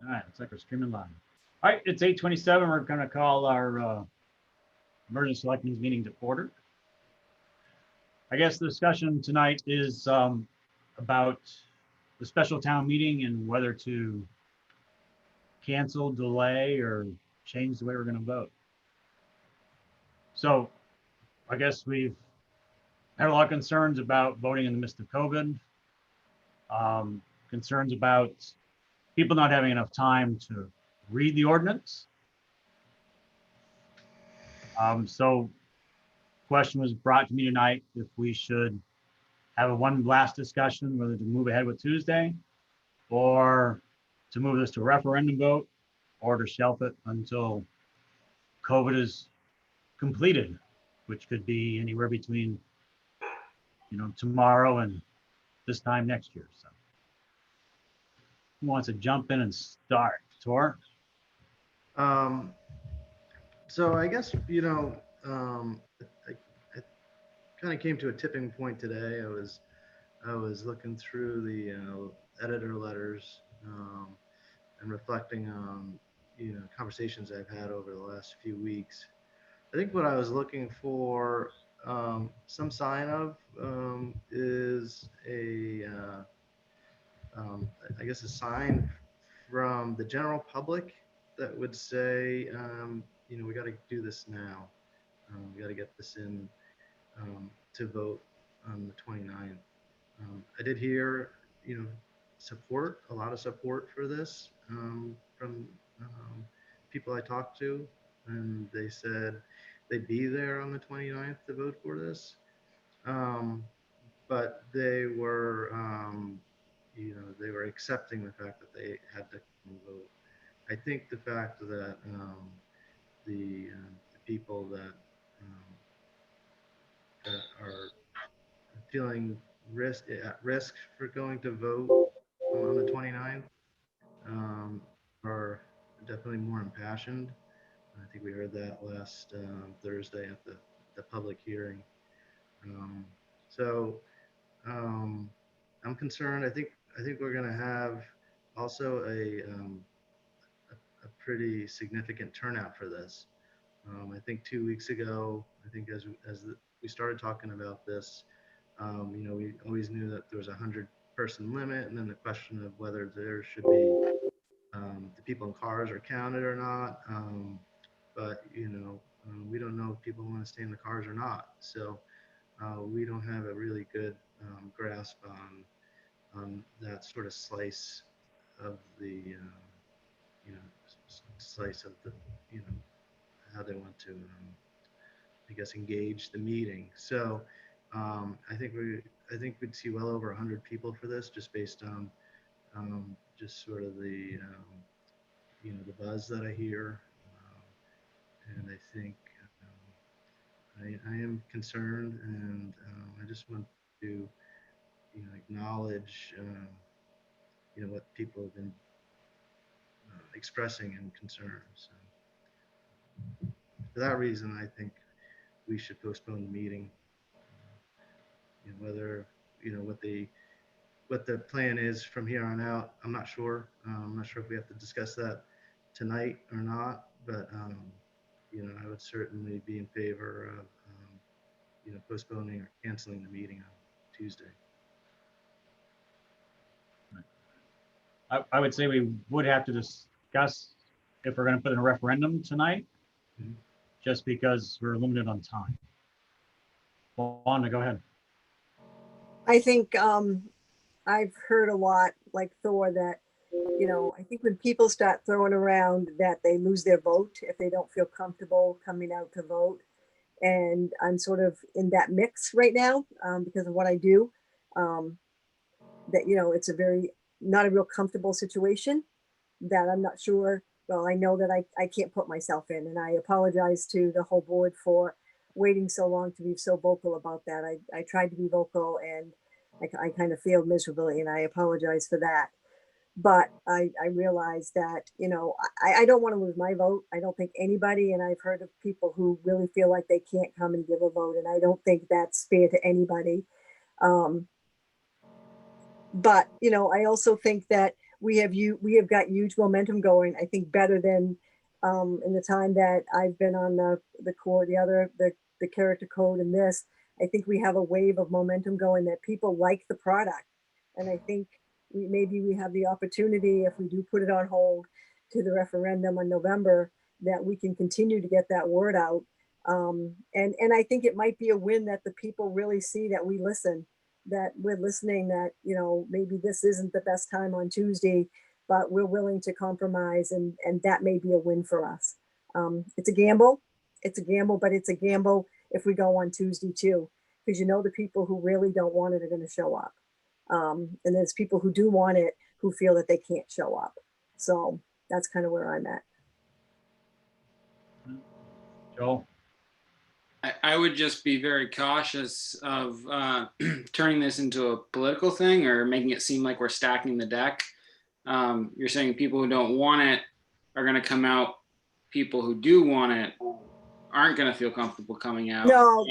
All right, looks like we're streaming live. All right, it's 8:27. We're going to call our emergency selectmen's meeting to order. I guess the discussion tonight is about the special town meeting and whether to cancel, delay, or change the way we're going to vote. So I guess we've had a lot of concerns about voting in the midst of COVID, concerns about people not having enough time to read the ordinance. So question was brought to me tonight if we should have a one last discussion whether to move ahead with Tuesday or to move this to a referendum vote or to shelf it until COVID is completed, which could be anywhere between, tomorrow and this time next year. So who wants to jump in and start? Tor? So I guess, I kind of came to a tipping point today. I was looking through the editor letters and reflecting on, conversations I've had over the last few weeks. I think what I was looking for some sign of is I guess, a sign from the general public that would say, we got to do this now. We got to get this in to vote on the 29th. I did hear, a lot of support for this from people I talked to, and they said they'd be there on the 29th to vote for this. But they were, they were accepting the fact that they had to vote. I think the fact that the people that are feeling at risk for going to vote on the 29th are definitely more impassioned. I think we heard that last Thursday at the public hearing. So I'm concerned. I think we're going to have also a pretty significant turnout for this. I think 2 weeks ago, I think we started talking about this, we always knew that there was 100-person limit, and then the question of whether there should be the people in cars are counted or not. But we don't know if people want to stay in the cars or not. So we don't have a really good grasp on that sort of slice of the slice of the how they want to I guess engage the meeting. So I think we'd see well over 100 people for this, just based on just sort of the the buzz that I hear, and I think I am concerned, and I just want to acknowledge what people have been expressing in concerns. So for that reason, I think we should postpone the meeting. Whether what the plan is from here on out, I'm not sure. I'm not sure if we have to discuss that tonight or not, but I would certainly be in favor of postponing or canceling the meeting on Tuesday. I would say we would have to discuss if we're going to put in a referendum tonight, just because we're limited on time. Wanda, go ahead. I think I've heard a lot, like Thor, that, I think when people start throwing around that they lose their vote if they don't feel comfortable coming out to vote. And I'm sort of in that mix right now because of what I do. That, it's not a real comfortable situation that I'm not sure. Well, I know that I can't put myself in, and I apologize to the whole board for waiting so long to be so vocal about that. I tried to be vocal, and I kind of failed miserably, and I apologize for that. But I realize that, I don't want to lose my vote. I don't think anybody, and I've heard of people who really feel like they can't come and give a vote, and I don't think that's fair to anybody. But, I also think that we have got huge momentum going. I think better than in the time that I've been on the core, the character code and this. I think we have a wave of momentum going that people like the product, and I think maybe we have the opportunity, if we do put it on hold to the referendum in November, that we can continue to get that word out. And I think it might be a win that the people really see that we listen, that we're listening, that, you know, maybe this isn't the best time on Tuesday, but we're willing to compromise, and that may be a win for us. It's a gamble. It's a gamble, but it's a gamble if we go on Tuesday too, because you know the people who really don't want it are going to show up. And there's people who do want it who feel that they can't show up. So that's kind of where I'm at. Joel? I would just be very cautious of turning this into a political thing or making it seem like we're stacking the deck. You're saying people who don't want it are going to come out. People who do want it aren't going to feel comfortable coming out. No,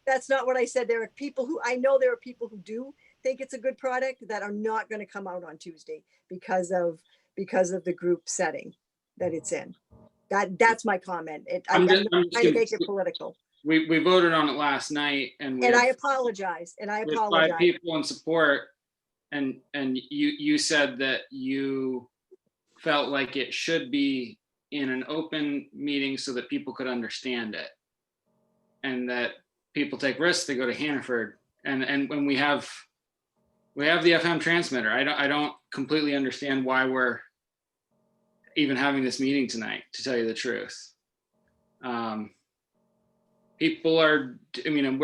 that's not what I said. There are people who, I know there are people who do think it's a good product that are not going to come out on Tuesday because of the group setting that it's in. That's my comment. I'm not trying to make it political. We voted on it last night, and I apologize. And I apologize. 5 people in support, and you said that you felt like it should be in an open meeting so that people could understand it, and that people take risks. They go to Hannaford, and when we have the FM transmitter, I don't completely understand why we're even having this meeting tonight, to tell you the truth. People are, I mean,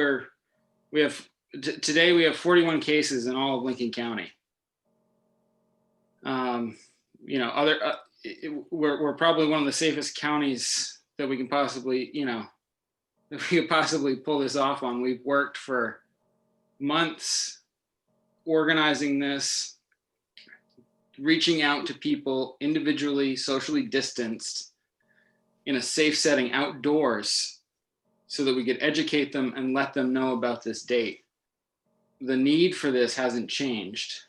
today we have 41 cases in all of Lincoln County. You know, we're probably one of the safest counties that we can possibly, you know, if we could possibly pull this off on. We've worked for months organizing this, reaching out to people individually, socially distanced, in a safe setting outdoors, so that we could educate them and let them know about this date. The need for this hasn't changed.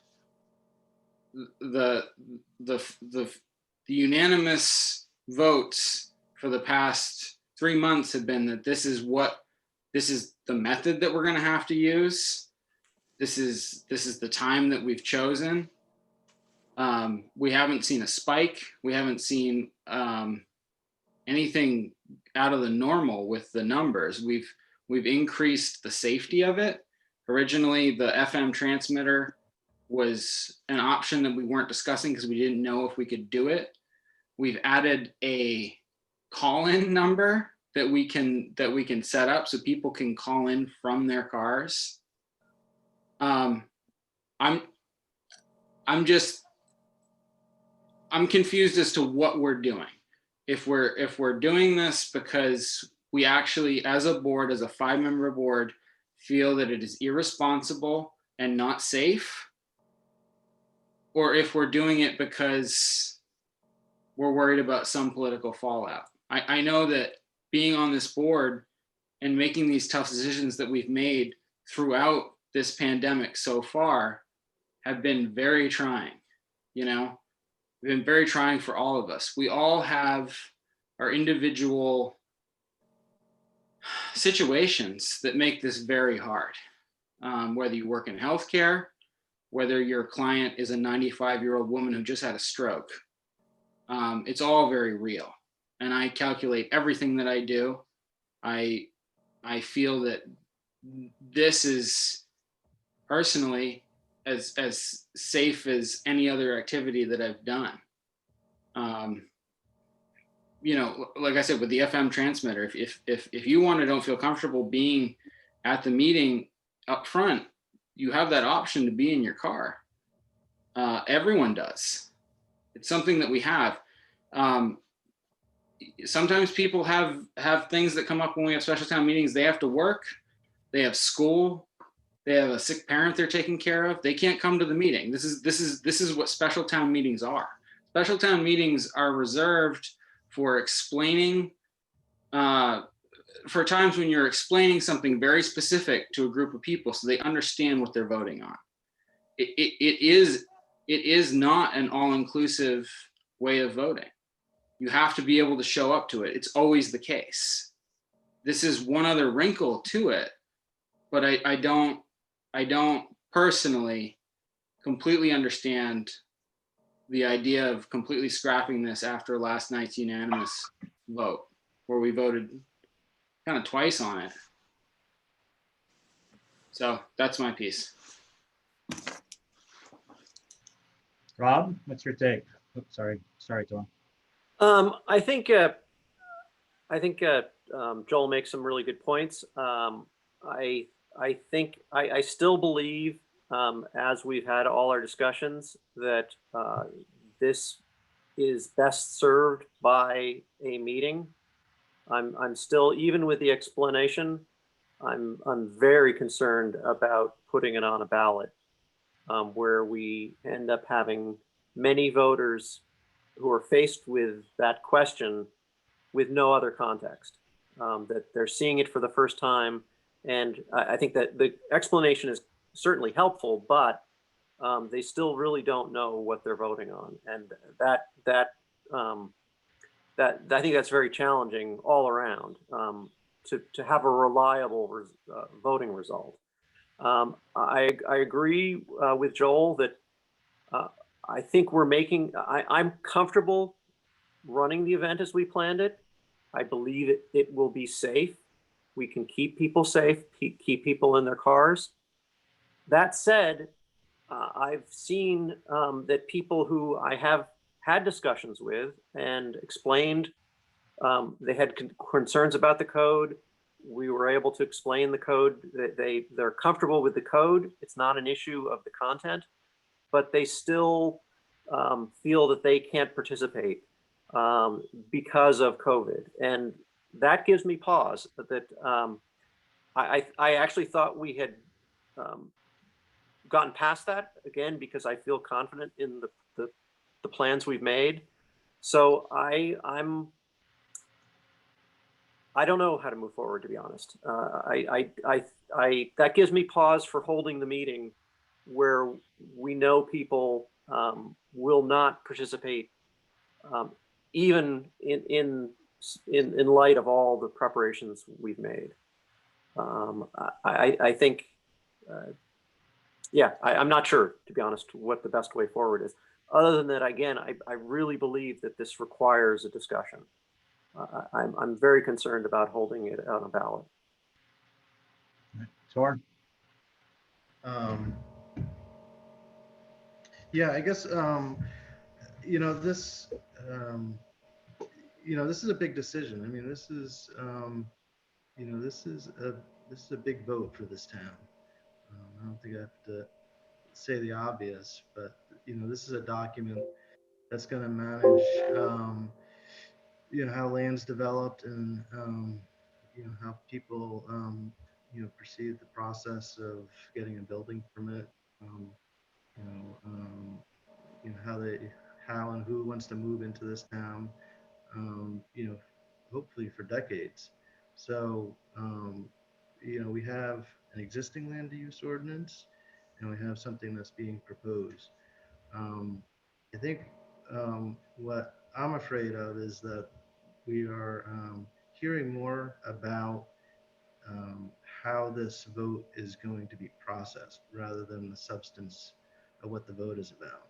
The unanimous votes for the past 3 months have been that this is the method that we're going to have to use. This is the time that we've chosen. We haven't seen a spike. We haven't seen anything out of the normal with the numbers. We've increased the safety of it. Originally, the FM transmitter was an option that we weren't discussing because we didn't know if we could do it. We've added a call-in number that we can set up so people can call in from their cars. I'm confused as to what we're doing. If we're doing this because we actually, as a board, as a 5-member board, feel that it is irresponsible and not safe, or if we're doing it because we're worried about some political fallout. I know that being on this board and making these tough decisions that we've made throughout this pandemic so far have been very trying, you know? They've been very trying for all of us. We all have our individual situations that make this very hard. Whether you work in healthcare, whether your client is a 95-year-old woman who just had a stroke, it's all very real. And I calculate everything that I do. I feel that this is personally as safe as any other activity that I've done. You know, like I said, with the FM transmitter, if you don't feel comfortable being at the meeting up front, you have that option to be in your car. Everyone does. It's something that we have. Sometimes people have things that come up when we have special town meetings. They have to work, they have school, they have a sick parent they're taking care of. They can't come to the meeting. This is what special town meetings are. Special town meetings are reserved for explaining, for times when you're explaining something very specific to a group of people so they understand what they're voting on. It it is not an all-inclusive way of voting. You have to be able to show up to it. It's always the case. This is one other wrinkle to it, but I don't personally completely understand the idea of completely scrapping this after last night's unanimous vote, where we voted kind of twice on it. So that's my piece. Rob, what's your take? Oops, sorry, Thor. I think Joel makes some really good points. I think I still believe, as we've had all our discussions, that this is best served by a meeting. I'm still, even with the explanation, I'm very concerned about putting it on a ballot, where we end up having many voters who are faced with that question with no other context, that they're seeing it for the first time. And I think that the explanation is certainly helpful, but they still really don't know what they're voting on. And that I think that's very challenging all around, to have a reliable voting result. I agree with Joel that I think we're making, I'm comfortable running the event as we planned it. I believe it will be safe. We can keep people safe, keep people in their cars. That said, I've seen that people who I have had discussions with and explained, they had concerns about the code. We were able to explain the code. They're comfortable with the code. It's not an issue of the content, but they still feel that they can't participate because of COVID. And that gives me pause that I actually thought we had gotten past that, again, because I feel confident in the plans we've made. So I don't know how to move forward, to be honest. That gives me pause for holding the meeting where we know people will not participate, even in light of all the preparations we've made. I think, yeah, I'm not sure, to be honest, what the best way forward is. Other than that, again, I really believe that this requires a discussion. I'm very concerned about holding it on a ballot. Thor? Yeah, I guess, this, this is a big decision. I mean, this is a big vote for this town. I don't think I have to say the obvious, but this is a document that's going to manage, how land's developed and how people perceive the process of getting a building permit. You know, um, how and who wants to move into this town. Hopefully for decades. So, we have an existing land use ordinance, and we have something that's being proposed. I think what I'm afraid of is that we are hearing more about how this vote is going to be processed rather than the substance of what the vote is about.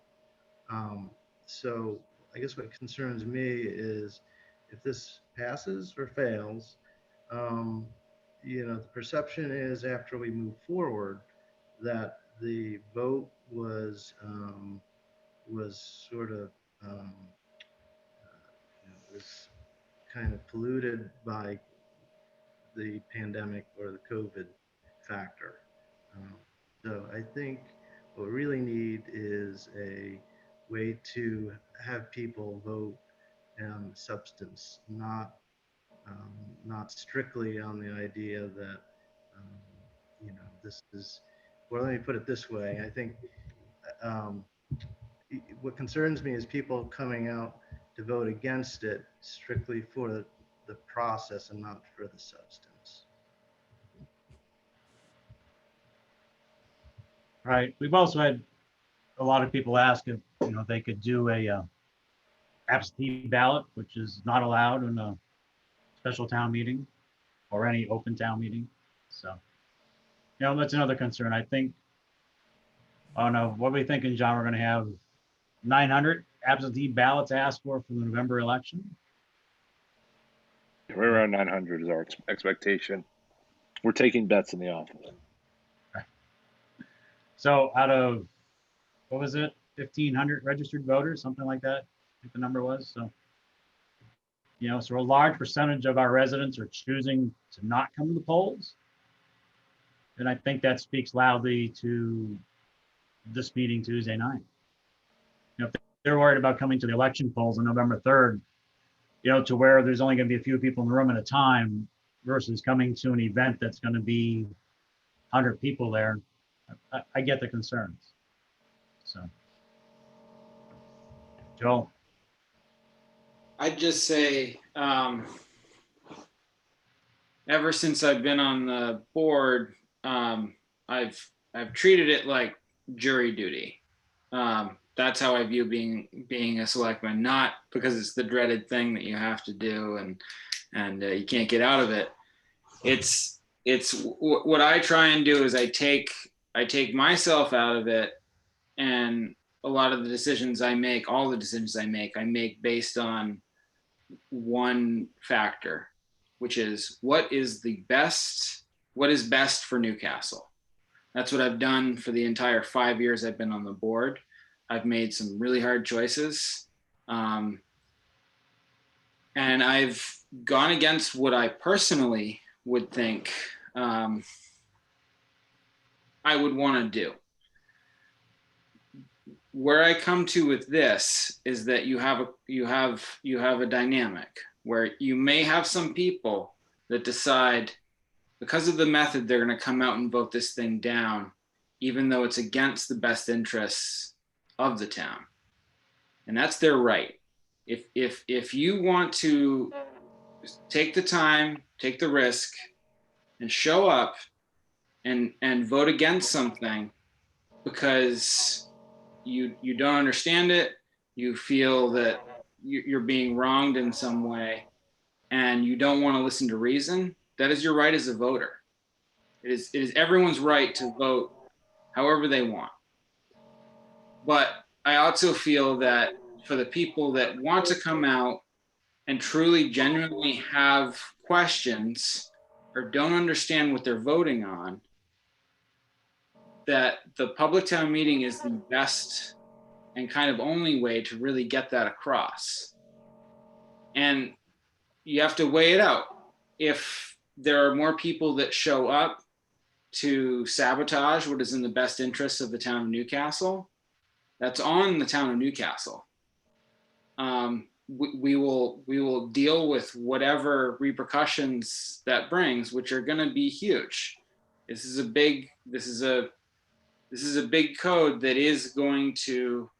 So I guess what concerns me is if this passes or fails, the perception is after we move forward that the vote was sort of was kind of polluted by the pandemic or the COVID factor. So I think what we really need is a way to have people vote on substance, not strictly on the idea that this is. Well, let me put it this way. I think what concerns me is people coming out to vote against it strictly for the process and not for the substance. Right. We've also had a lot of people ask if, they could do a absentee ballot, which is not allowed in a special town meeting or any open town meeting. So, that's another concern. I think, I don't know, what are we thinking, John? We're gonna have 900 absentee ballots asked for the November election? Right around 900 is our expectation. We're taking bets in the office. So out of, what was it, 1,500 registered voters, something like that, I think the number was, so. So a large percentage of our residents are choosing to not come to the polls. And I think that speaks loudly to this meeting Tuesday night. If they're worried about coming to the election polls on November 3rd, to where there's only gonna be a few people in the room at a time versus coming to an event that's gonna be 100 people there, I get the concerns. So. Joel? I'd just say, ever since I've been on the board, I've treated it like jury duty. That's how I view being a selectman, not because it's the dreaded thing that you have to do and you can't get out of it. It's what I try and do is I take myself out of it, and a lot of the decisions I make, all the decisions I make based on one factor, which is what is best for Newcastle. That's what I've done for the entire 5 years I've been on the board. I've made some really hard choices. And I've gone against what I personally would think I would want to do. Where I come to with this is that you have a dynamic where you may have some people that decide because of the method they're going to come out and vote this thing down, even though it's against the best interests of the town. And that's their right. If you want to take the time, take the risk, and show up and vote against something because you don't understand it, you feel that you're being wronged in some way, and you don't want to listen to reason, that is your right as a voter. It is everyone's right to vote however they want. But I also feel that for the people that want to come out and truly, genuinely have questions or don't understand what they're voting on, that the public town meeting is the best and kind of only way to really get that across. And you have to weigh it out. If there are more people that show up to sabotage what is in the best interests of the town of Newcastle, that's on the town of Newcastle. We will deal with whatever repercussions that brings, which are going to be huge. This is a big code that is going to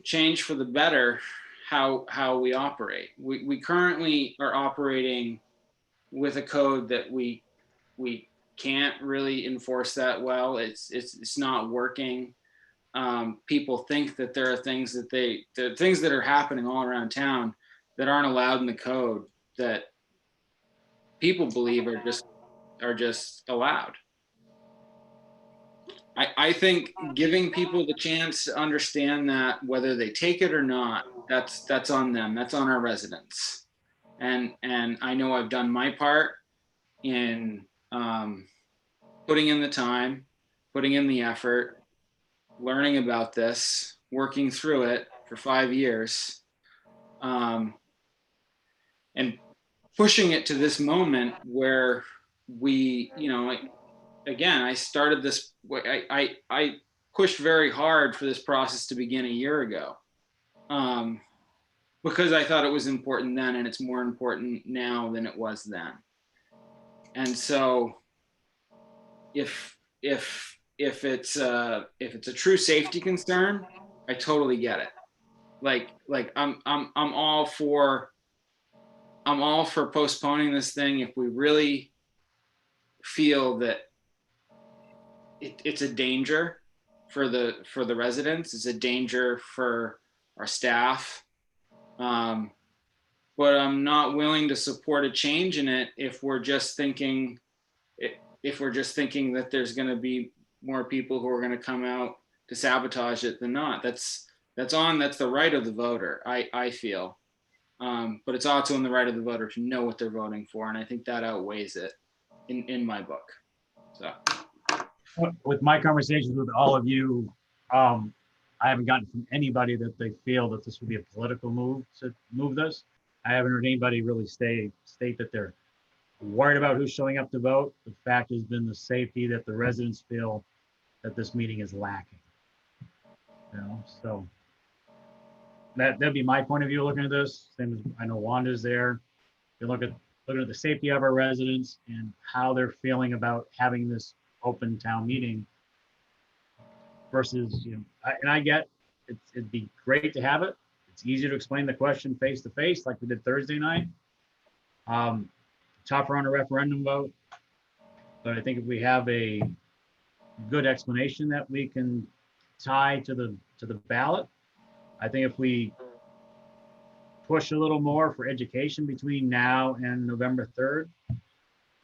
change for the better how we operate. We currently are operating with a code that we can't really enforce that well. It's not working. People think that there are things that are happening all around town that aren't allowed in the code that people believe are just allowed. I think giving people the chance to understand that whether they take it or not, that's on them. That's on our residents. And I know I've done my part in putting in the time, putting in the effort, learning about this, working through it for 5 years, and pushing it to this moment where we, again, I started this, I pushed very hard for this process to begin a year ago, because I thought it was important then, and it's more important now than it was then. And so if it's a true safety concern, I totally get it. Like I'm all for postponing this thing if we really feel that it's a danger for the residents. It's a danger for our staff. But I'm not willing to support a change in it if we're just thinking that there's going to be more people who are going to come out to sabotage it than not. That's the right of the voter, I feel. But it's also in the right of the voter to know what they're voting for, and I think that outweighs it in my book. So With my conversations with all of you, I haven't gotten from anybody that they feel that this would be a political move to move this. I haven't heard anybody really state that they're worried about who's showing up to vote. The fact has been the safety that the residents feel that this meeting is lacking. So that'd be my point of view looking at this. Same as I know Wanda's there. You looking at the safety of our residents and how they're feeling about having this open town meeting versus, and I get it'd be great to have it. It's easier to explain the question face to face like we did Thursday night. Tougher on a referendum vote. But I think if we have a good explanation that we can tie to the ballot, I think if we push a little more for education between now and November 3rd,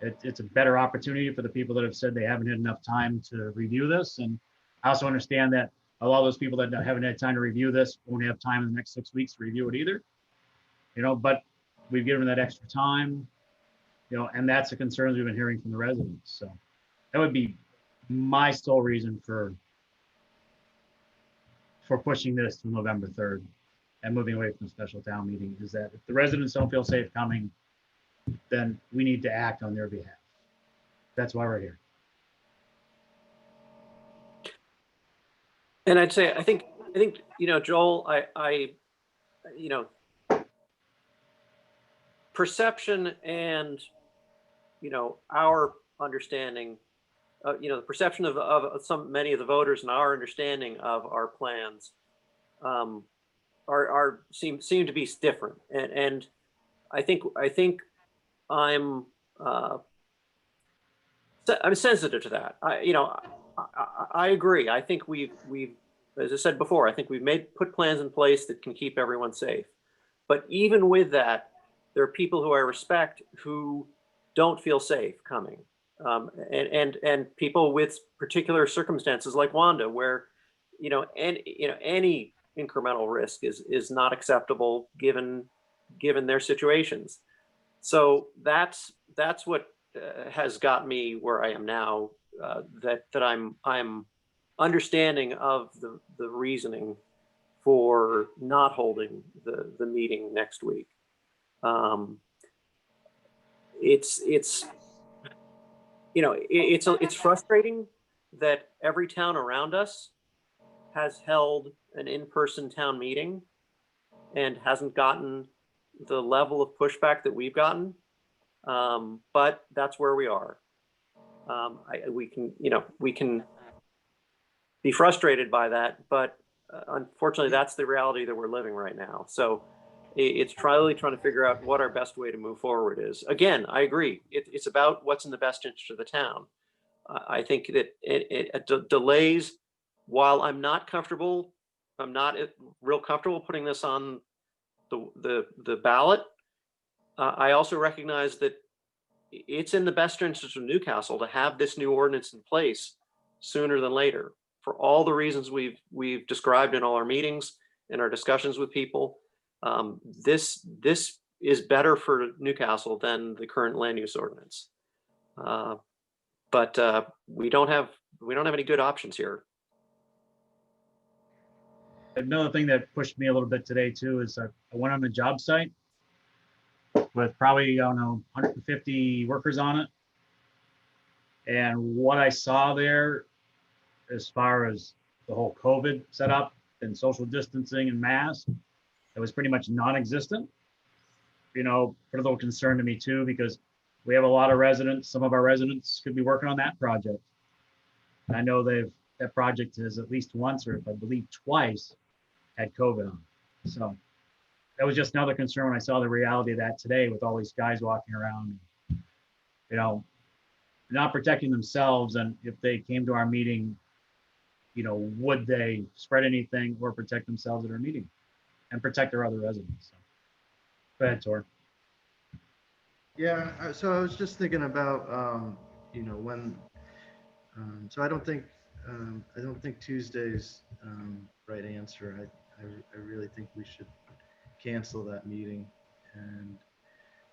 it's a better opportunity for the people that have said they haven't had enough time to review this. And I also understand that a lot of those people that haven't had time to review this won't have time in the next 6 weeks to review it either. But we've given that extra time, and that's the concerns we've been hearing from the residents. So that would be my sole reason for pushing this to November 3rd and moving away from the special town meeting, is that if the residents don't feel safe coming, then we need to act on their behalf. That's why we're here. And I'd say, I think, Joel, perception and, our understanding, the perception of many of the voters and our understanding of our plans seem to be different. And I think I'm sensitive to that. I agree. I think we've, as I said before, I think we've put plans in place that can keep everyone safe. But even with that, there are people who I respect who don't feel safe coming, and people with particular circumstances like Wanda, where any incremental risk is not acceptable given their situations. So that's what has got me where I am now. That I'm understanding of the reasoning for not holding the meeting next week. It's frustrating that every town around us has held an in-person town meeting and hasn't gotten the level of pushback that we've gotten. But that's where we are. We can be frustrated by that, but unfortunately, that's the reality that we're living right now. So it's really trying to figure out what our best way to move forward is. Again, I agree. It's about what's in the best interest of the town. I think that it delays, while I'm not real comfortable putting this on the ballot. I also recognize that it's in the best interest of Newcastle to have this new ordinance in place sooner than later, for all the reasons we've described in all our meetings and our discussions with people. This is better for Newcastle than the current land use ordinance. But we don't have any good options here. Another thing that pushed me a little bit today too is I went on a job site with probably, 150 workers on it. And what I saw there, as far as the whole COVID setup and social distancing and masks, it was pretty much non-existent. Put a little concern to me too, because we have a lot of residents. Some of our residents could be working on that project. I know that project has at least once, or I believe twice, had COVID on. So that was just another concern when I saw the reality of that today, with all these guys walking around, not protecting themselves. And if they came to our meeting, would they spread anything or protect themselves at our meeting and protect their other residents? So, go ahead, Tor. Yeah, so I was just thinking about, when, so I don't think Tuesday's right answer. I really think we should cancel that meeting and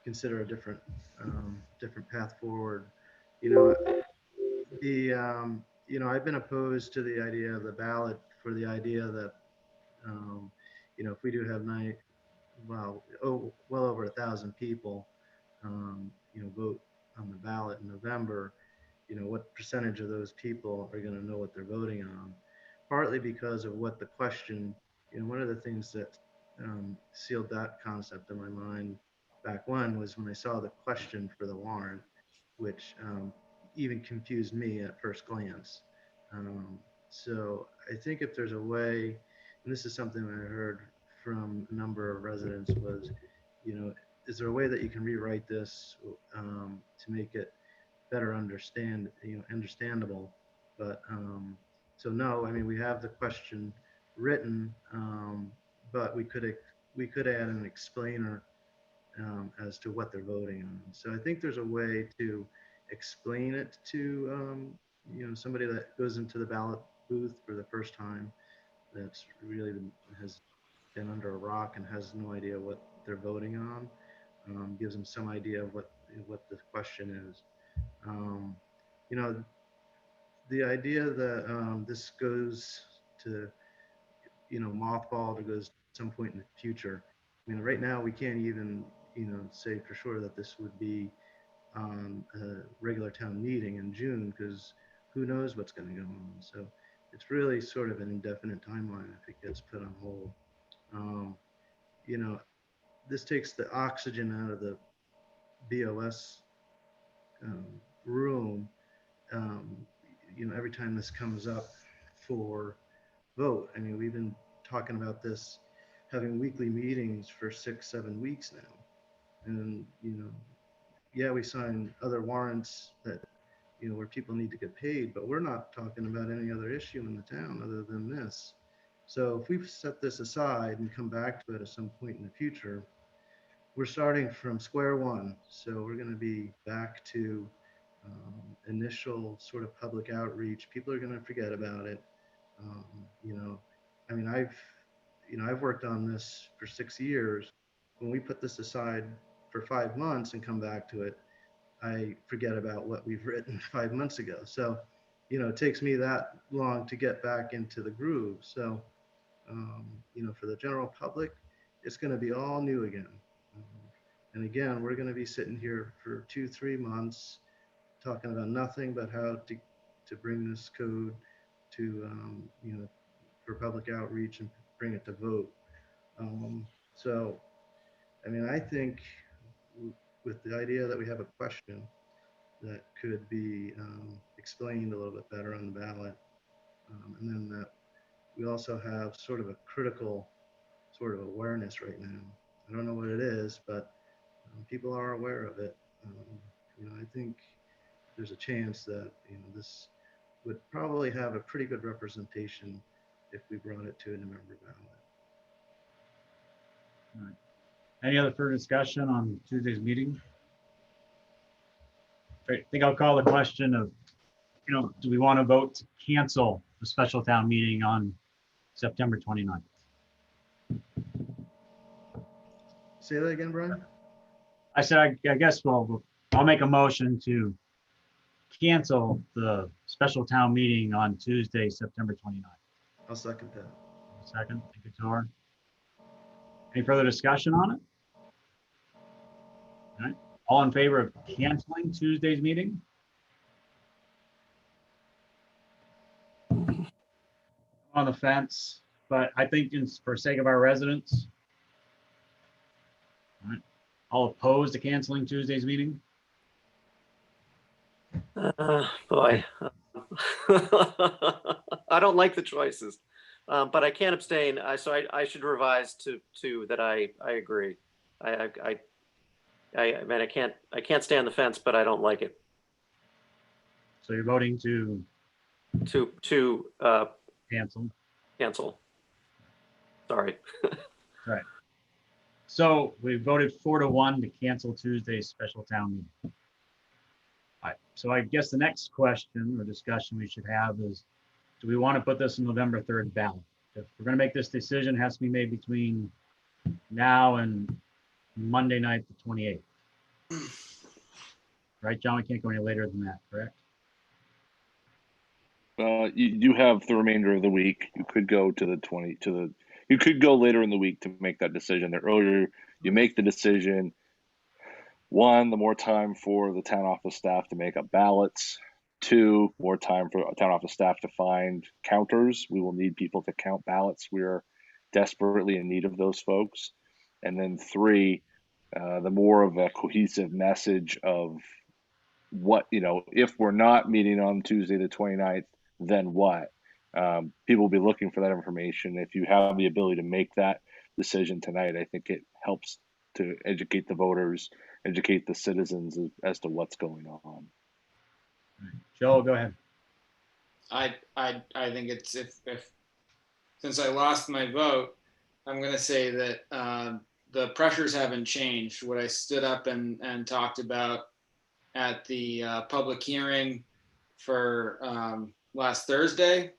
consider a different path forward. You know, I've been opposed to the idea of the ballot for the idea that, if we do have well over 1,000 people, vote on the ballot in November, what percentage of those people are going to know what they're voting on? Partly because of what the question, one of the things that sealed that concept in my mind back when I saw the question for the warrant, which even confused me at first glance. So I think if there's a way, and this is something I heard from a number of residents was, is there a way that you can rewrite this to make it better understandable? But so no, I mean, we have the question written, but we could add an explainer as to what they're voting on. So I think there's a way to explain it to somebody that goes into the ballot booth for the first time, that's really has been under a rock and has no idea what they're voting on. Gives them some idea of what the question is. You know, the idea that this goes to mothballed or goes some point in the future. I mean, right now we can't even say for sure that this would be a regular town meeting in June, because who knows what's going to go on. So it's really sort of an indefinite timeline if it gets put on hold. You know, this takes the oxygen out of the BOS room. Every time this comes up for vote, I mean, we've been talking about this, having weekly meetings for 6-7 weeks now. And, yeah, we sign other warrants that, where people need to get paid, but we're not talking about any other issue in the town other than this. So if we set this aside and come back to it at some point in the future, we're starting from square one. So we're going to be back to initial sort of public outreach. People are going to forget about it. I mean, I've worked on this for 6 years. When we put this aside for 5 months and come back to it, I forget about what we've written 5 months ago. So, it takes me that long to get back into the groove. So, for the general public, it's going to be all new again. And again, we're going to be sitting here for 2-3 months talking about nothing but how to bring this code to, for public outreach and bring it to vote. So, I mean, I think with the idea that we have a question that could be explained a little bit better on the ballot, and then that we also have sort of a critical sort of awareness right now. I don't know what it is, but people are aware of it. I think there's a chance that this would probably have a pretty good representation if we brought it to a November ballot. All right. Any other further discussion on Tuesday's meeting? I think I'll call the question of, do we want to vote to cancel the special town meeting on September 29th? Say that again, Brian? I said, I guess I'll make a motion to cancel the special town meeting on Tuesday, September 29th. I'll second that. Second, thank you, Tor. Any further discussion on it? All right. All in favor of canceling Tuesday's meeting? On the fence, but I think for sake of our residents, all right, all opposed to canceling Tuesday's meeting? Boy, I don't like the choices, but I can't abstain. So I should revise to that. I agree. I mean, I can't stay on the fence, but I don't like it. So you're voting to Cancel. Cancel. Sorry. Right. So we voted 4-1 to cancel Tuesday's special town meeting. All right, so I guess the next question or discussion we should have is, do we want to put this in November 3rd ballot? If we're going to make this decision, it has to be made between now and Monday night, the 28th. Right, John? We can't go any later than that, correct? You have the remainder of the week. You could go to the 20 to the. You could go later in the week to make that decision. The earlier you make the decision, one, the more time for the town office staff to make up ballots. Two, more time for town office staff to find counters. We will need people to count ballots. We are desperately in need of those folks. And then three, the more of a cohesive message of what, if we're not meeting on Tuesday the 29th, then what? People will be looking for that information. If you have the ability to make that decision tonight, I think it helps to educate the voters, educate the citizens as to what's going on. Joe, go ahead. I think it's if since I lost my vote, I'm going to say that the pressures haven't changed. What I stood up and talked about at the public hearing for last Thursday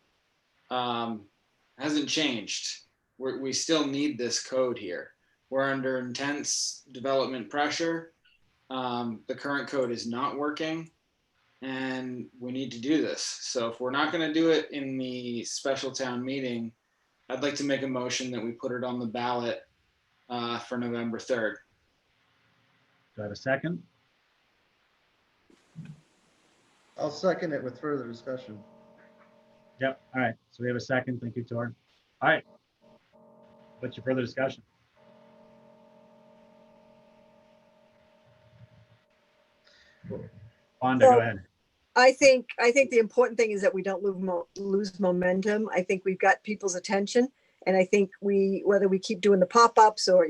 hasn't changed. We still need this code here. We're under intense development pressure. The current code is not working, and we need to do this. So if we're not going to do it in the special town meeting, I'd like to make a motion that we put it on the ballot for November 3rd. Do I have a second? I'll second it with further discussion. Yep. All right. So we have a second. Thank you, Tor. All right. What's your further discussion? Wanda, So- go ahead. I think the important thing is that we don't lose momentum. I think we've got people's attention, and I think whether we keep doing the pop-ups or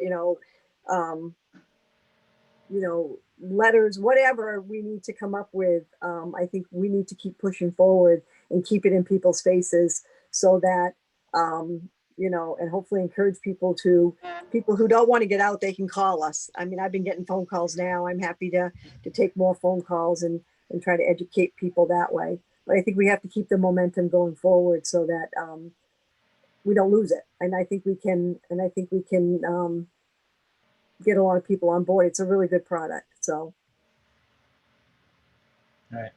letters, whatever we need to come up with, I think we need to keep pushing forward and keep it in people's faces so that and hopefully encourage people who don't want to get out, they can call us. I mean, I've been getting phone calls now. I'm happy to take more phone calls and try to educate people that way. But I think we have to keep the momentum going forward so that we don't lose it. And I think we can get a lot of people on board. It's a really good product. So. All right.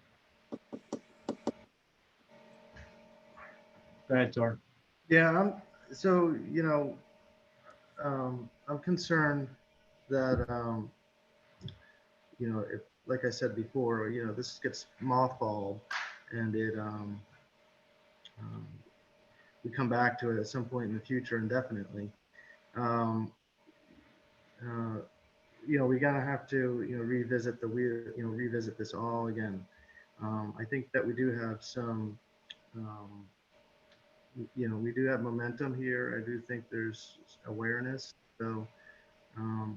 Go ahead, Tor. Yeah, I'm concerned that, if, like I said before, this gets mothballed and we come back to it at some point in the future indefinitely. We're gonna have to, revisit this all again. I think that we do have some, we do have momentum here. I do think there's awareness. So, I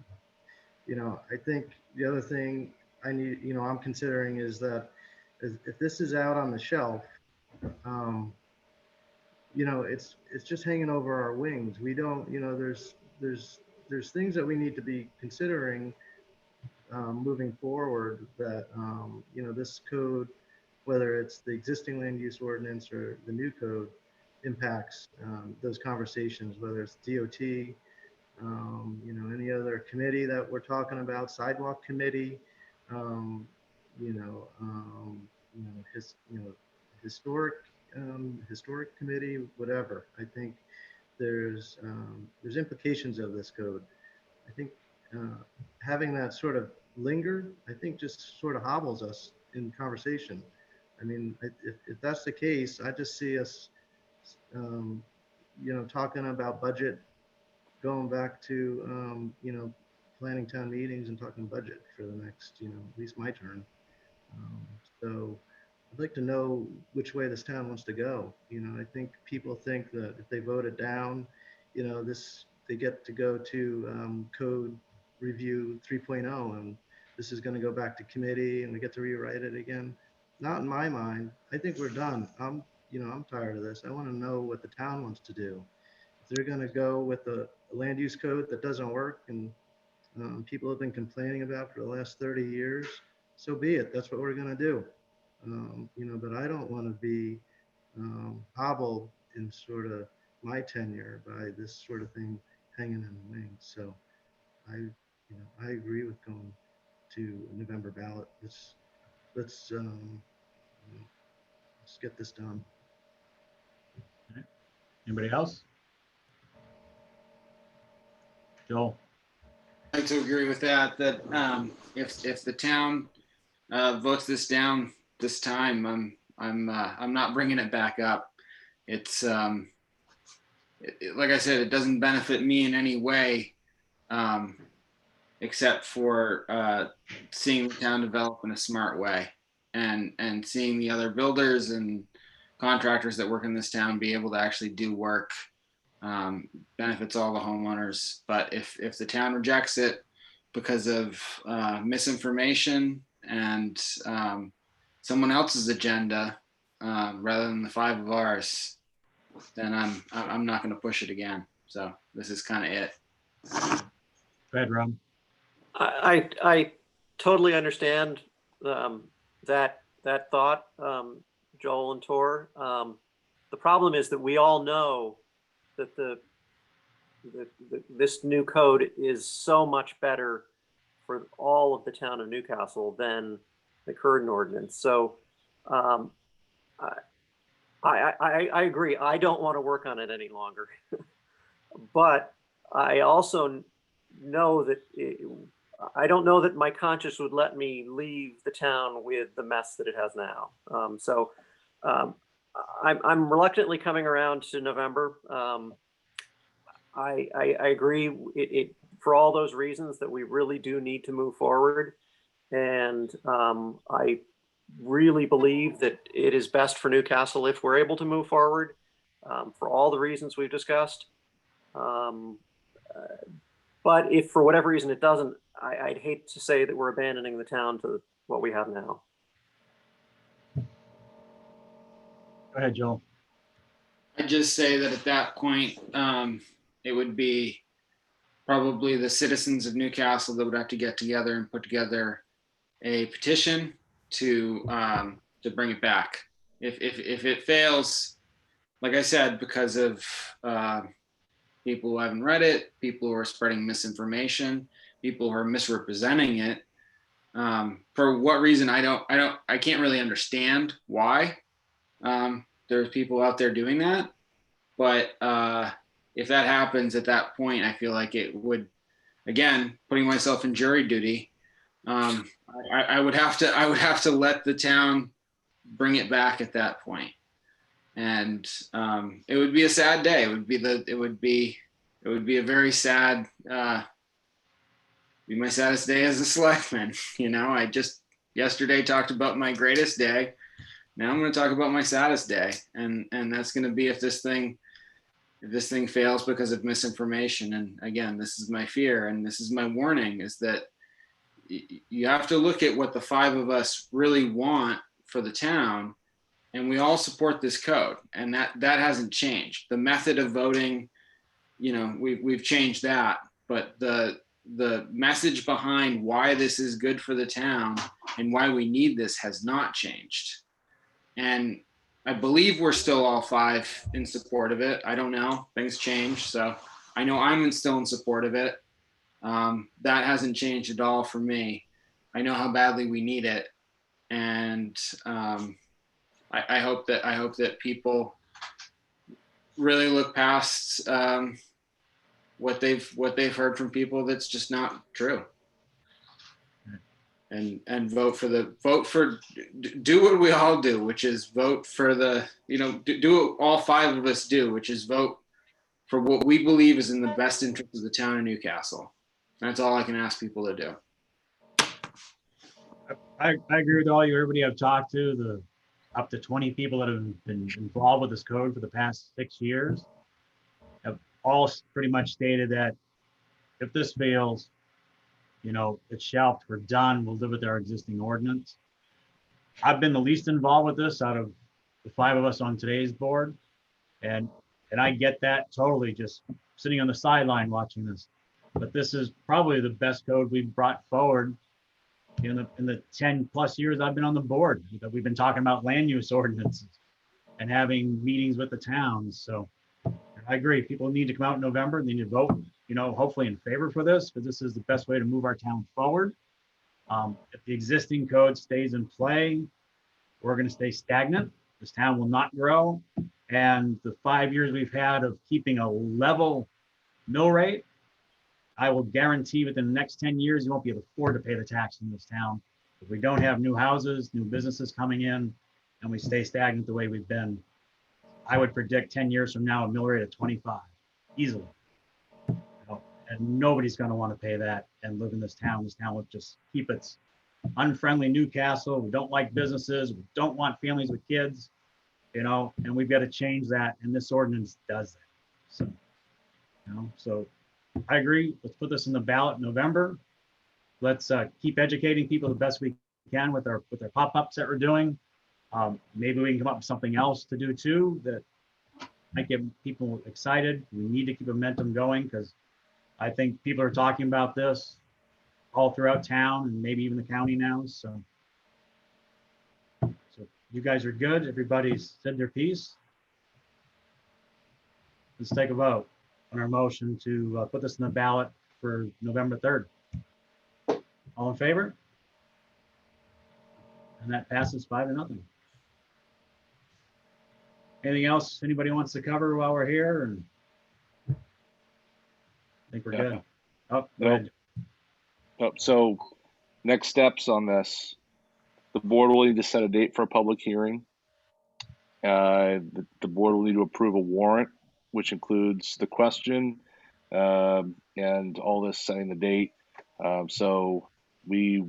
think the other thing I'm considering is that if this is out on the shelf, it's just hanging over our wings. We don't, there's things that we need to be considering moving forward that, this code, whether it's the existing land use ordinance or the new code, impacts those conversations, whether it's DOT, any other committee that we're talking about, sidewalk committee, historic committee, whatever. I think there's implications of this code. I think having that sort of linger, I think just sort of hobbles us in conversation. I mean, if that's the case, I just see us, talking about budget, going back to, planning town meetings and talking budget for the next, at least my turn. So I'd like to know which way this town wants to go. I think people think that if they vote it down, they get to go to code review 3.0, and this is going to go back to committee and we get to rewrite it again. Not in my mind. I think we're done. I'm tired of this. I want to know what the town wants to do. If they're going to go with a land use code that doesn't work and people have been complaining about for the last 30 years, so be it. That's what we're going to do. But I don't want to be hobbled in sort of my tenure by this sort of thing hanging in the wings. So I agree with going to a November ballot. Let's get this done. Anybody else? Joel? I'd like to agree with that, if the town votes this down this time, I'm not bringing it back up. It's like I said, it doesn't benefit me in any way, except for seeing the town develop in a smart way, and seeing the other builders and contractors that work in this town be able to actually do work. Benefits all the homeowners. But if the town rejects it because of misinformation and someone else's agenda rather than the 5 of ours, then I'm not going to push it again. So this is kind of it. Go ahead, Rob. I totally understand that thought, Joel and Tor. The problem is that we all know that this new code is so much better for all of the town of Newcastle than the current ordinance. So I agree. I don't want to work on it any longer. But I also know that I don't know that my conscience would let me leave the town with the mess that it has now. I'm reluctantly coming around to November. I agree for all those reasons that we really do need to move forward. And I really believe that it is best for Newcastle if we're able to move forward for all the reasons we've discussed. But if for whatever reason it doesn't, I'd hate to say that we're abandoning the town to what we have now. Go ahead, Joel. I'd just say that at that point, it would be probably the citizens of Newcastle that would have to get together and put together a petition to bring it back. If it fails, like I said, because of people who haven't read it, people who are spreading misinformation, people who are misrepresenting it, for what reason I can't really understand why there's people out there doing that. But if that happens at that point, I feel like it would, again, putting myself in jury duty, I would have to let the town bring it back at that point. And it would be a sad day. It would be a very sad, be my saddest day as a selectman. I just yesterday talked about my greatest day. Now I'm going to talk about my saddest day, and that's going to be if this thing fails because of misinformation. And again, this is my fear, and this is my warning: is that you have to look at what the 5 of us really want for the town, and we all support this code, and that hasn't changed. The method of voting, we've changed that, but the message behind why this is good for the town and why we need this has not changed. And I believe we're still all 5 in support of it. I don't know, things change. So I know I'm still in support of it. That hasn't changed at all for me. I know how badly we need it. And I hope that people really look past what they've heard from people that's just not true. And do what we all do, which is vote for do what all 5 of us do, which is vote for what we believe is in the best interest of the town of Newcastle. That's all I can ask people to do. I agree with all you, everybody I've talked to, the up to 20 people that have been involved with this code for the past 6 years have all pretty much stated that if this fails, it's shelved, we're done, we'll live with our existing ordinance. I've been the least involved with this out of the 5 of us on today's board. And I get that totally, just sitting on the sideline watching this. But this is probably the best code we've brought forward in the 10 plus years I've been on the board. That we've been talking about land use ordinances and having meetings with the towns. So I agree. People need to come out in November. They need to vote, hopefully in favor for this, because this is the best way to move our town forward. If the existing code stays in play, we're going to stay stagnant. This town will not grow. And the 5 years we've had of keeping a level mill rate, I will guarantee within the next 10 years, you won't be able to afford to pay the tax in this town. If we don't have new houses, new businesses coming in, and we stay stagnant the way we've been, I would predict 10 years from now, a mill rate of 25, easily. And nobody's going to want to pay that and live in this town. This town will just keep its unfriendly Newcastle. We don't like businesses. We don't want families with kids, and we've got to change that. And this ordinance does that. So, so I agree. Let's put this in the ballot in November. Let's keep educating people the best we can with our pop-ups that we're doing. Maybe we can come up with something else to do too that might get people excited. We need to keep momentum going, because I think people are talking about this all throughout town and maybe even the county now. So you guys are good. Everybody's said their piece. Let's take a vote on our motion to put this in the ballot for November 3rd. All in favor? And that passes 5-0. Anything else anybody wants to cover while we're here? And I think we're good. Oh, go ahead. So next steps on this, the board will need to set a date for a public hearing. The board will need to approve a warrant, which includes the question and all this, setting the date. So we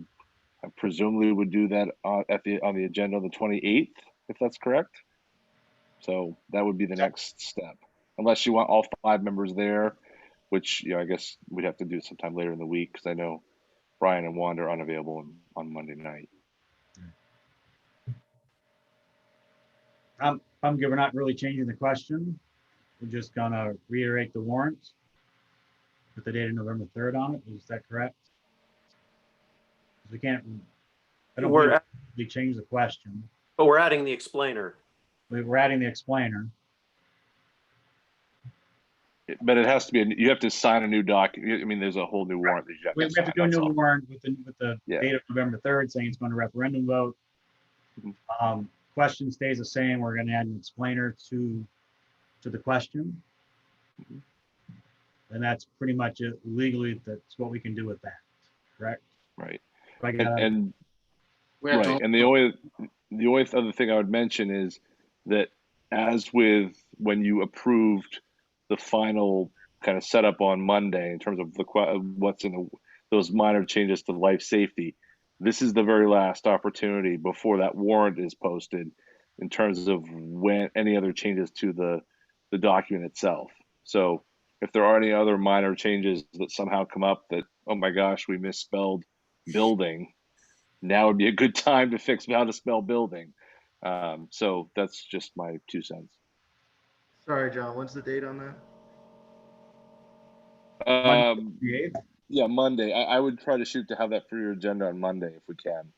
presumably would do that on the agenda on the 28th, if that's correct. So that would be the next step, unless you want all 5 members there, which I guess we'd have to do sometime later in the week, because I know Brian and Wanda are unavailable on Monday night. I'm good. We're not really changing the question. We're just gonna reiterate the warrants with the date of November 3rd on it. Is that correct? We can't. I don't want to change the question. But we're adding the explainer. We're adding the explainer. But it has to be, you have to sign a new document. I mean, there's a whole new warrant that you have We to have to sign. do a new warrant with the Yeah. date of November 3rd, saying it's going to referendum vote. Mhm. Question stays the same. We're going to add an explainer to the question. And that's pretty much it. Legally, that's what we can do with that, correct? Right. Right. And We have right. to- And the only other thing I would mention is that, as with when you approved the final kind of setup on Monday in terms of what's in those minor changes to life safety, this is the very last opportunity before that warrant is posted in terms of when any other changes to the document itself. So if there are any other minor changes that somehow come up that, oh my gosh, we misspelled building, now would be a good time to fix how to spell building. So that's just my 2 cents. Sorry, John, when's the date on that? Yeah, Monday. I would try to shoot to have that for your agenda on Monday if we can.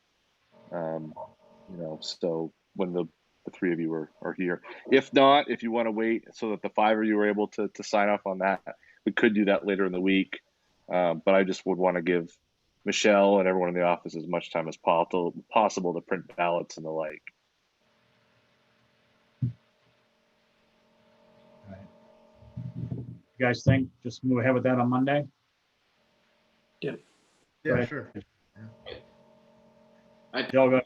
So when the 3 of you are here. If not, if you want to wait so that the 5 of you are able to sign off on that, we could do that later in the week. But I just would want to give Michelle and everyone in the office as much time as possible to print ballots and the like. You guys think just move ahead with that on Monday? Yeah, Right. sure. Joe, go.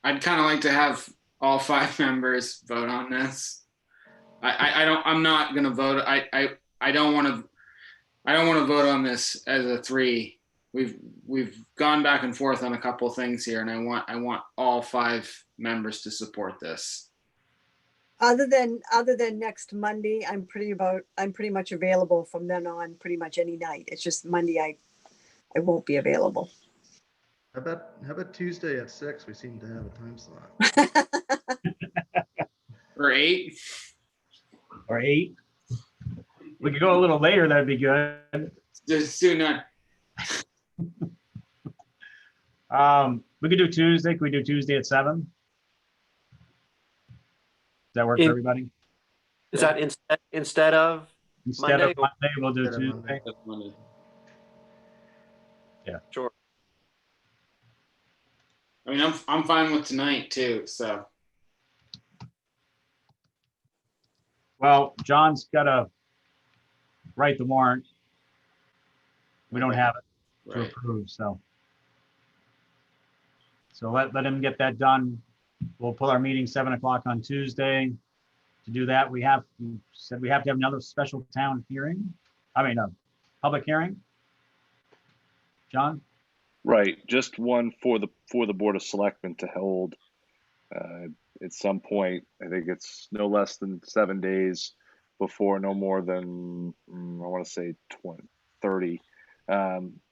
I'd kind of like to have all 5 members vote on this. I'm not gonna vote. I don't want to vote on this as a 3. We've gone back and forth on a couple of things here, and I want all 5 members to support this. Other than next Monday, I'm pretty much available from then on, pretty much any night. It's just Monday I won't be available. How about Tuesday at 6? We seem to have a time slot. Or 8? or 8. We could go a little later, that'd be good. Just sooner. We could do Tuesday. Could we do Tuesday at 7? Does that work for In- everybody? Is that instead of? Instead of Monday or- Monday, we'll do Instead of Monday. Tuesday. That's Monday. Sure. I mean, I'm fine with tonight too. So Well, John's got to write the warrant. We don't Okay. have it to right. approve, so. So let him get that done. We'll pull our meeting 7 o'clock on Tuesday. To do that, we said we have to have another special town hearing. I mean, a public hearing. John? Right, just one for the Board of Selectmen to hold at some point. I think it's no less than 7 days before, no more than I want to say 30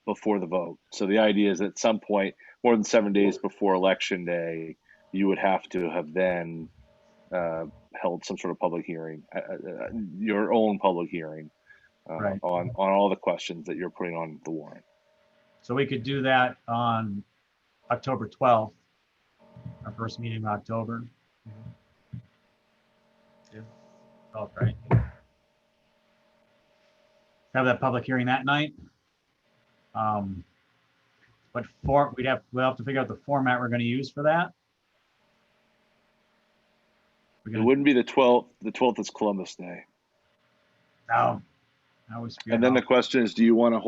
before the vote. So the idea is at some point, more than 7 days before Election Day, you would have to have then held some sort of public hearing, your own public hearing Right. on all the questions that you're putting on the warrant. So we could do that on October 12th, our first meeting in October. Yeah. 12th, right? Have that public hearing that night. But we'll have to figure out the format we're going to use for that. We're It gonna, wouldn't be the 12th. The 12th is Columbus Day. no, I always forget. And then the question is, would you want to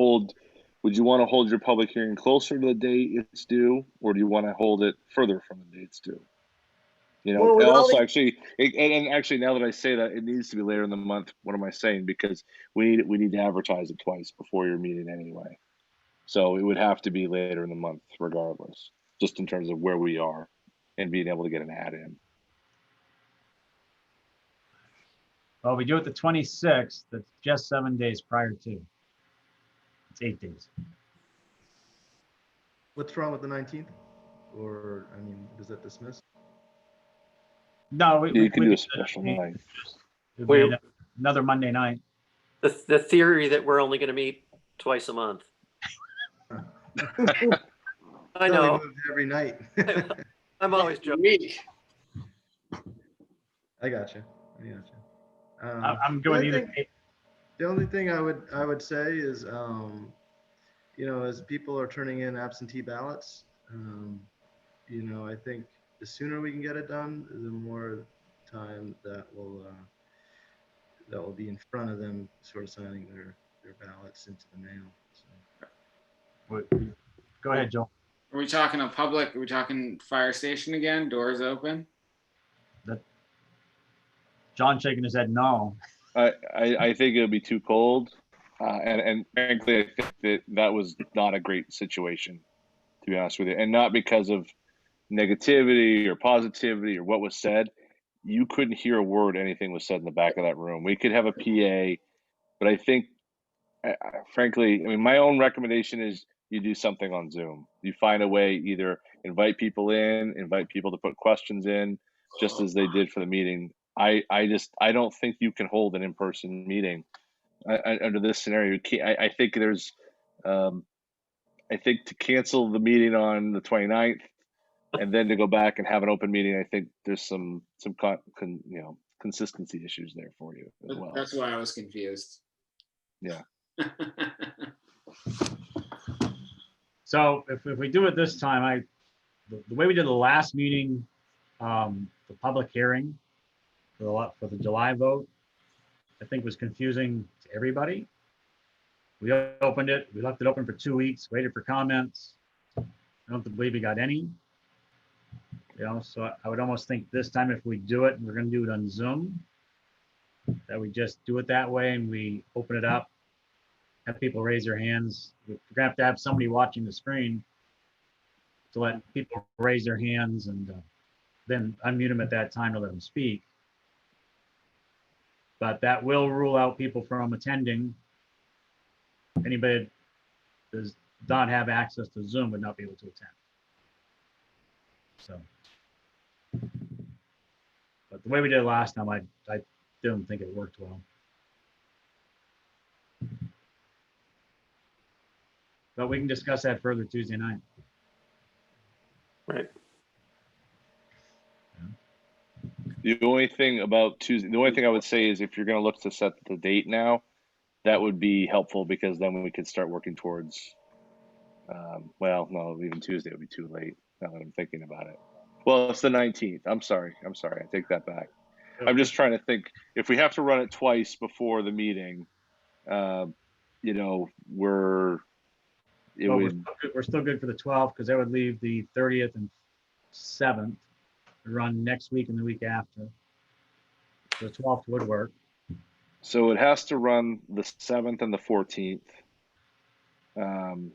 hold your public hearing closer to the date it's due, or do you want to hold it further from the date it's due? You know, Well, with all also the- actually, and actually now that I say that, it needs to be later in the month. What am I saying? Because we need to advertise it twice before your meeting anyway. So it would have to be later in the month regardless, just in terms of where we are and being able to get an ad in. Well, we do it the 26th. That's just 7 days prior to. It's 8 days. What's wrong with the 19th? Or, I mean, does that dismiss? No, You can we do a could- special night. it'd be another Monday night. The theory that we're only going to meet twice a month. I No, we know. moved every night. I'm always joking. Week. I got you. I'm going either. The only thing I would say is, you know, as people are turning in absentee ballots, you know, I think the sooner we can get it done, the more time that will be in front of them, sort of signing their ballots into the mail. So. Go ahead, Joel. Are we talking a public? Are we talking fire station again? Doors open? John shaking his head no. I think it'll be too cold, and frankly, I think that was not a great situation, to be honest with you, and not because of negativity or positivity or what was said. You couldn't hear a word anything was said in the back of that room. We could have a PA, but I think, frankly, I mean, my own recommendation is you do something on Zoom. You find a way, either invite people in, invite people to put questions in, just as they did for the meeting. I don't think you can hold an in-person meeting under this scenario. I think there's, I think to cancel the meeting on the 29th and then to go back and have an open meeting, I think there's some consistency issues there for you as well. That's why I was confused. Yeah. So if we do it this time, the way we did the last meeting, the public hearing for the July vote, I think was confusing to everybody. We opened it, we left it open for 2 weeks, waited for comments. I don't believe we got any. You know, so I would almost think this time if we do it, and we're gonna do it on Zoom, that we just do it that way and we open it up, have people raise their hands. We're gonna have to have somebody watching the screen to let people raise their hands and then unmute them at that time to let them speak. But that will rule out people from attending. Anybody that does not have access to Zoom would not be able to attend. So, but the way we did it last time, I didn't think it worked well. But we can discuss that further Tuesday night. Right. The only thing about Tuesday, the only thing I would say is if you're going to look to set the date now, that would be helpful because then we could start working towards, well, no, even Tuesday would be too late now that I'm thinking about it. Well, it's the 19th. I'm sorry. I take that back. I'm just trying to think if we have to run it twice before the meeting, you know, Well, we're still good for the 12th because that would leave the 30th and 7th to run next week and the week after. So the 12th would work. So it has to run the 7th and the 14th. It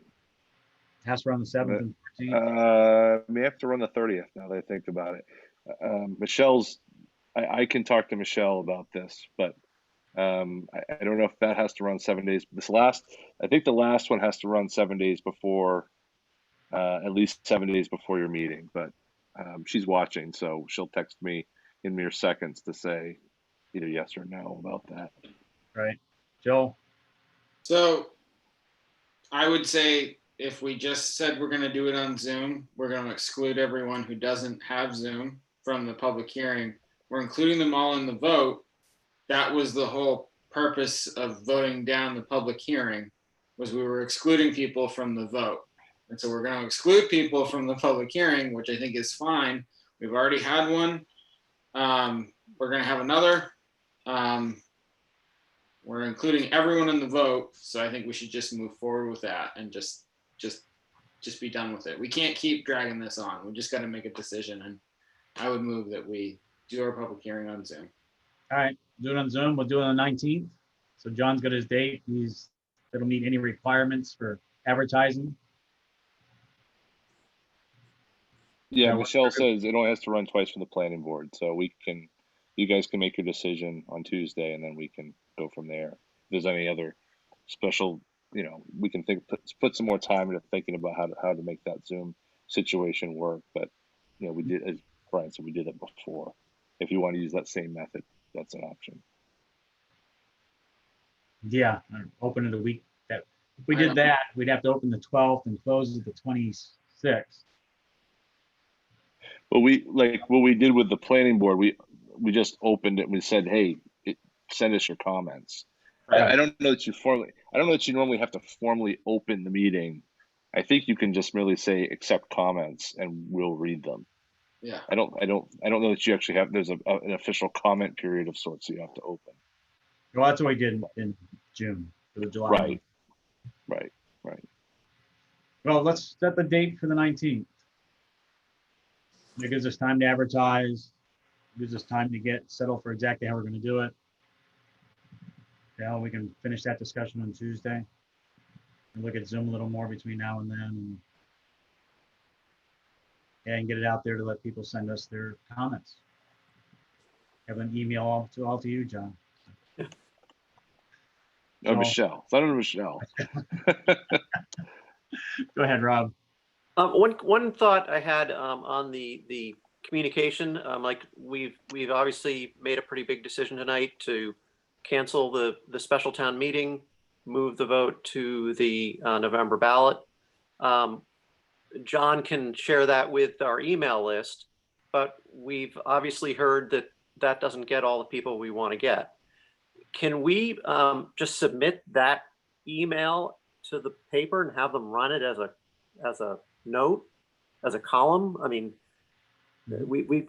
has to run the 7th and 14th. May have to run the 30th now that I think about it. Michelle's, I can talk to Michelle about this, but I don't know if that has to run 7 days. I think the last one has to run 7 days before, at least 7 days before your meeting, but she's watching, so she'll text me in mere seconds to say either yes or no about that. Right. Joel? So I would say if we just said we're going to do it on Zoom, we're going to exclude everyone who doesn't have Zoom from the public hearing. We're including them all in the vote. That was the whole purpose of voting down the public hearing, was we were excluding people from the vote. And so we're going to exclude people from the public hearing, which I think is fine. We've already had one. We're going to have another. We're including everyone in the vote, so I think we should just move forward with that and just be done with it. We can't keep dragging this on. We just got to make a decision, and I would move that we do our public hearing on Zoom. All right, do it on Zoom. We'll do it on the 19th. So John's got his date. It'll meet any requirements for advertising. Yeah, Yeah, Michelle says it only has to run twice for the planning board, so you guys can make your decision on Tuesday, and then we can go from there. If there's any other special, we can put some more time into thinking about how to make that Zoom situation work. But we did, as Brian said, we did it before. If you want to use that same method, that's an option. Yeah, open it a week. If we did that, we'd have to open the 12th and close it the 26th. Well, what we did with the planning board, we just opened it and we said, hey, send us your comments. Right. I don't know that you normally have to formally open the meeting. I think you can just merely say accept comments and we'll read them. Yeah. I don't know that you actually there's an official comment period of sorts you have to open. Well, that's what we did in June for the July. Right. Well, let's set the date for the 19th. It gives us time to advertise. It gives us time to get settled for exactly how we're going to do it. We can finish that discussion on Tuesday and look at Zoom a little more between now and then, and get it out there to let people send us their comments. Have an email all to you, John. Oh, Michelle. It's not Michelle. Go ahead, Rob. One thought I had on the communication, like we've obviously made a pretty big decision tonight to cancel the special town meeting, move the vote to the November ballot. John can share that with our email list, but we've obviously heard that doesn't get all the people we want to get. Can we just submit that email to the paper and have them run it as a note, as a column? I mean, we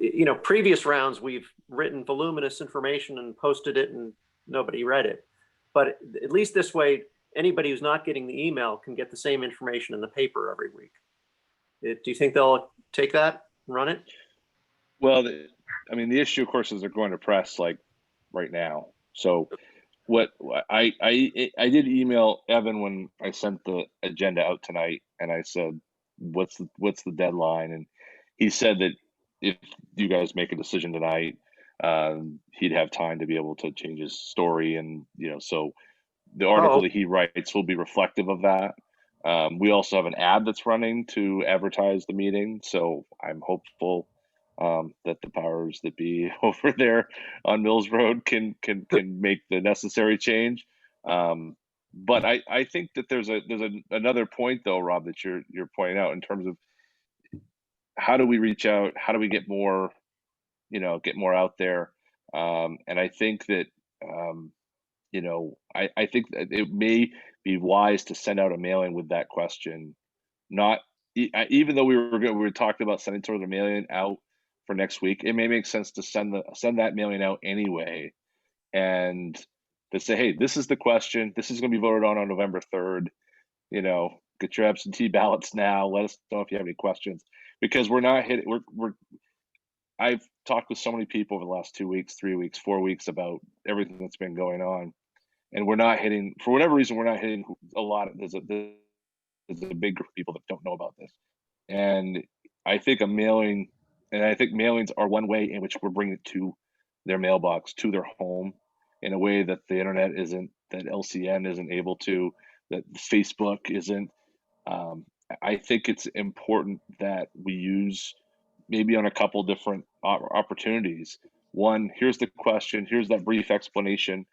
previous rounds we've written voluminous information and posted it and nobody read it. But at least this way, anybody who's not getting the email can get the same information in the paper every week. Do you think they'll take that and run it? Well, the issue, of course, is they're going to press like right now. So what I did email Evan when I sent the agenda out tonight, and I said, what's the deadline? And he said that if you guys make a decision tonight, he'd have time to be able to change his story, and so the article that he writes will be reflective of that. We also have an ad that's running to advertise the meeting, so I'm hopeful that the powers that be over there on Mills Road can make the necessary change. But I think that there's another point though, Rob, that you're pointing out in terms of how do we reach out, how do we get more, get more out there, and I think that I think that it may be wise to send out a mailing with that question, not even though we were talking about sending sort of a mailing out for next week. It may make sense to send that mailing out anyway, and to say, hey, this is the question. This is going to be voted on November 3rd. Get your absentee ballots now. Let us know if you have any questions, because we're not hitting. I've talked with so many people over the last 2 weeks, 3 weeks, 4 weeks about everything that's been going on, and we're not hitting, for whatever reason, we're not hitting a lot of, there's a big group of people that don't know about this. And I think mailings are one way in which we're bringing it to their mailbox, to their home, in a way that the internet isn't, that LCN isn't able to, that Facebook isn't. I think it's important that we use, maybe on a couple different opportunities. One, here's the question, here's that brief explanation.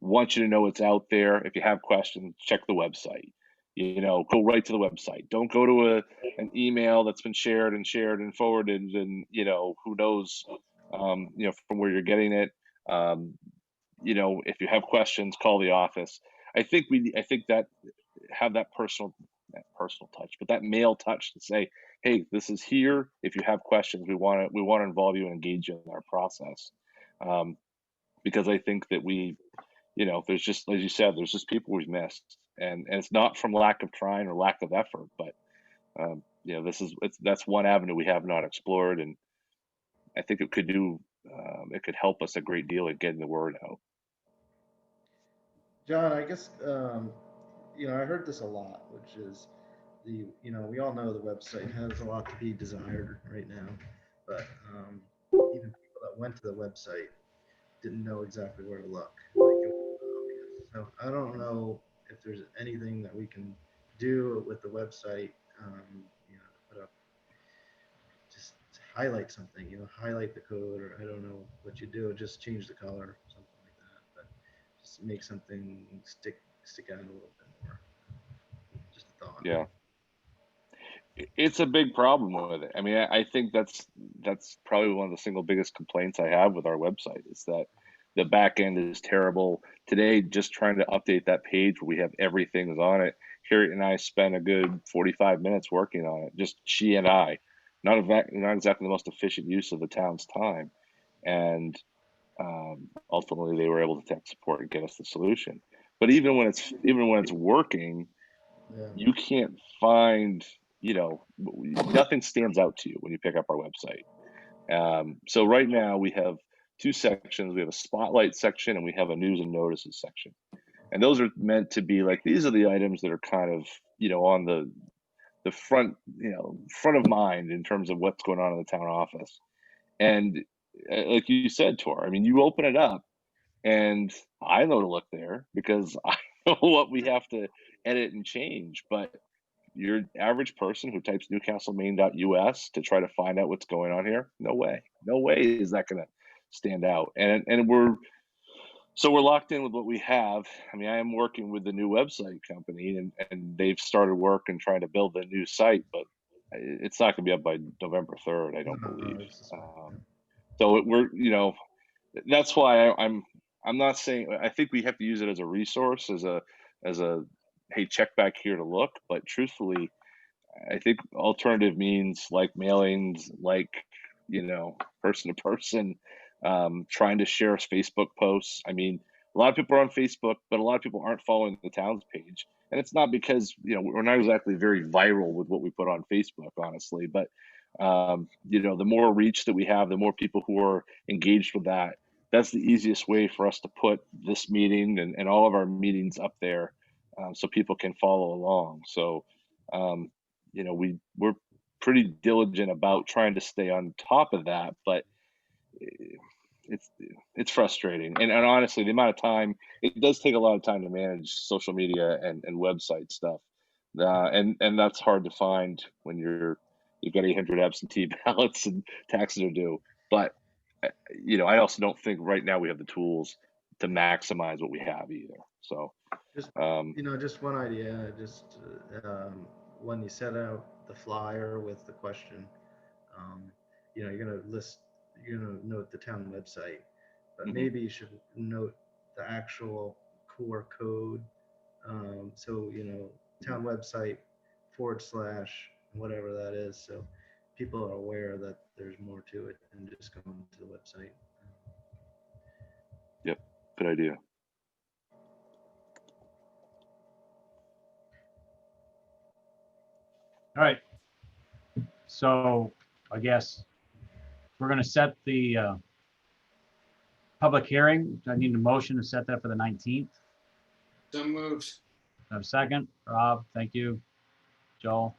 Want you to know it's out there. If you have questions, check the website. Go right to the website. Don't go to an email that's been shared and forwarded, and who knows, from where you're getting it. If you have questions, call the office. I think that have that personal touch, but that mail touch to say, hey, this is here. If you have questions, we want to involve you and engage you in our process, because I think that there's just, as you said, there's just people we've missed, and it's not from lack of trying or lack of effort, but that's one avenue we have not explored, and I think it could help us a great deal at getting the word out. John, I guess I heard this a lot, which is we all know the website has a lot to be desired right now, but even people that went to the website didn't know exactly where to look. Like, it was obvious. So I don't know if there's anything that we can do with the website, to put up, just highlight something, highlight the code, or I don't know what you do, just change the color, something like that, but just make something stick out a little bit more. Just a thought. Yeah, it's a big problem with it. I mean, I think that's probably one of the single biggest complaints I have with our website, is that the back end is terrible. Today, just trying to update that page where we have everything is on it, Harriet and I spent a good 45 minutes working on it, just she and I. Not exactly the most efficient use of the town's time, and ultimately they were able to tech support and get us the solution. But even when it's working, Yeah. you can't find, nothing stands out to you when you pick up our website. So right now we have two sections. We have a spotlight section and we have a news and notices section. And those are meant to be like, these are the items that are kind of, on the front, front of mind in terms of what's going on in the town office. And like you said, Tor, I mean, you open it up and I know to look there because I know what we have to edit and change. But your average person who types newcastlemaine.us to try to find out what's going on here, no way is that going to stand out. And we're locked in with what we have. I mean, I am working with the new website company, and they've started work and trying to build a new site, but it's not going to be up by November 3rd, I don't believe. So that's why I'm not saying, I think we have to use it as a resource, as a hey, check back here to look. But truthfully, I think alternative means like mailings, like person to person, trying to share Facebook posts. I mean, a lot of people are on Facebook, but a lot of people aren't following the town's page, and it's not because we're not exactly very viral with what we put on Facebook, honestly. But the more reach that we have, the more people who are engaged with that. That's the easiest way for us to put this meeting and all of our meetings up there, so people can follow along. So, we're pretty diligent about trying to stay on top of that, but it's frustrating. And honestly, the amount of time, it does take a lot of time to manage social media and website stuff. And that's hard to find when you're You've got 800 absentee ballots and taxes are due. But, I also don't think right now we have the tools to maximize what we have either. So, Just, um, just one idea, when you set out the flyer with the question, you're gonna note the town website, but Mhm. maybe you should note the actual core code. So, town website / whatever that is. So people are aware that there's more to it than just going to the website. yep, good idea. All right. So I guess we're gonna set the public hearing. I need a motion to set that for the 19th. So moved. Have a second? Rob, thank you. Joel.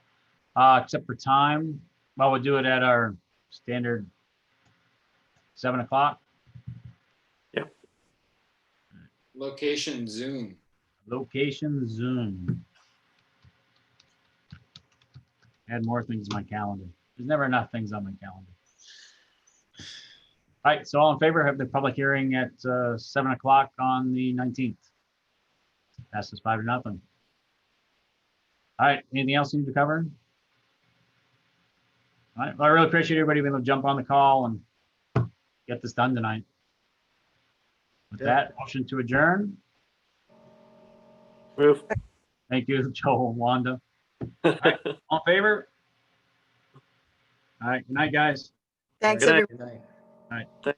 Except for time, well, we'll do it at our standard 7 o'clock. Location Zoom. Location Zoom. Add more things in my calendar. There's never enough things on my calendar. All right, so all in favor, have the public hearing at 7 o'clock on the 19th. Passes 5-0. All right, anything else you need to cover? All right, well, I really appreciate everybody being able to jump on the call and get this done tonight. With Yeah. that, motion to adjourn. Move. Thank you, Joel, Wanda. All right, all in favor? All right, good night, guys. Thanks, Good night. everyone. Good night.